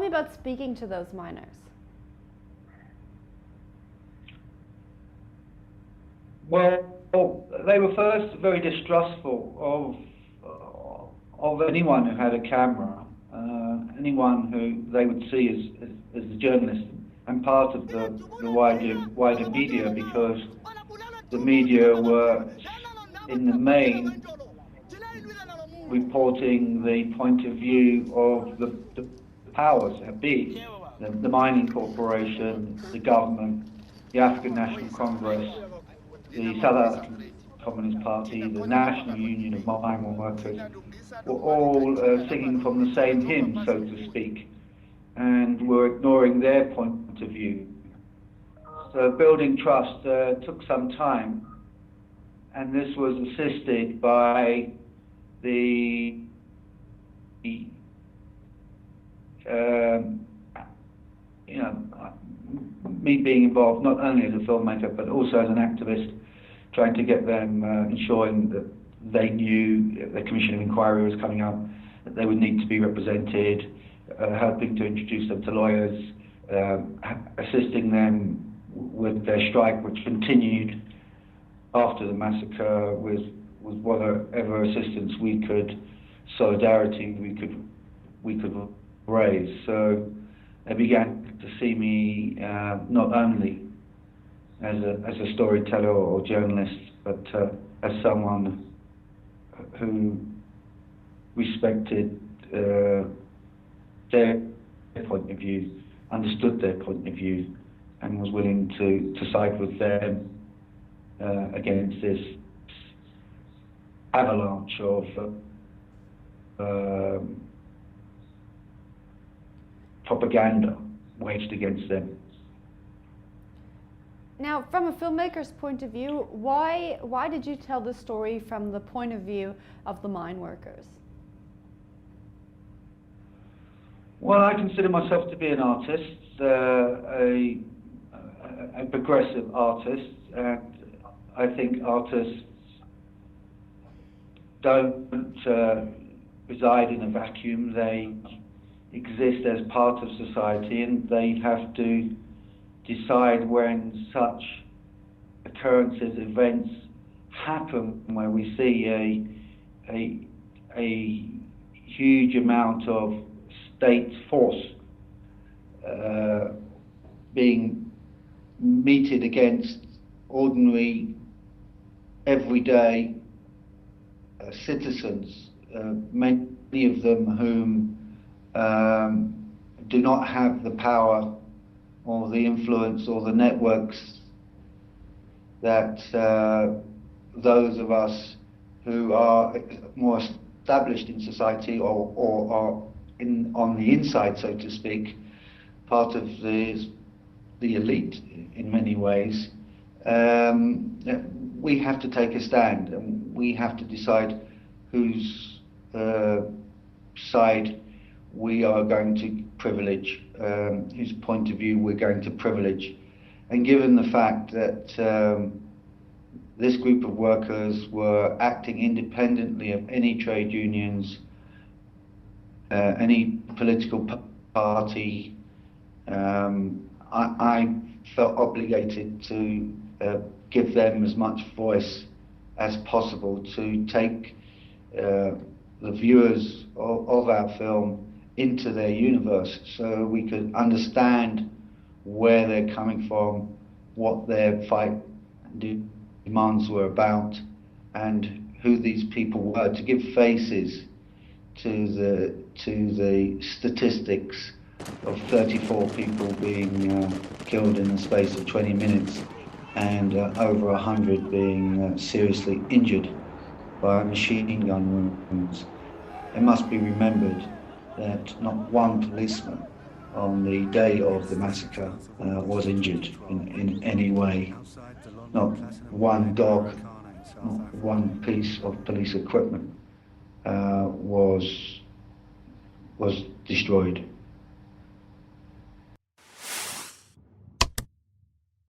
me about speaking to those miners. Well, they were first very distrustful of anyone who had a camera, anyone who they would see as a journalist and part of the wider media, because the media were, in the main, reporting the point of view of the powers that be, the mining corporation, the government, the African National Congress, the South African Communist Party, the National Union of Mine Workers, were all singing from the same hymn, so to speak, and were ignoring their point of view. So building trust took some time, and this was assisted by the me being involved not only as a filmmaker but also as an activist, trying to get them, ensuring that they knew the Commission of Inquiry was coming up, that they would need to be represented, helping to introduce them to lawyers, assisting them with their strike, which continued after the massacre with whatever assistance we could, solidarity we could raise. So they began to see me not only as a storyteller or journalist, but as someone who respected their point of view, understood their point of view, and was willing to side with them against this avalanche of propaganda waged against them. Now, from a filmmaker's point of view, why did you tell the story from the point of view of the mine workers? Well, I consider myself to be an artist, a progressive artist, and I think artists don't reside in a vacuum. They exist as part of society, and they have to decide when such occurrences, events happen, where we see a huge amount of state force being meted against ordinary, everyday citizens, many of them whom do not have the power or the influence or the networks that those of us who are more established in society or are on the inside, so to speak, part of the elite in many ways. We have to take a stand, and we have to decide whose side we are going to privilege, whose point of view we're going to privilege. And given the fact that this group of workers were acting independently of any trade unions, any political party, I felt obligated to give them as much voice as possible, to take the viewers of our film into their universe, so we could understand where they're coming from, what their fight and demands were about, and who these people were, to give faces to the statistics of 34 people being killed in the space of 20 minutes and over 100 being seriously injured by machine gun wounds. It must be remembered that not one policeman on the day of the massacre was injured in any way. Not one dog, not one piece of police equipment was destroyed.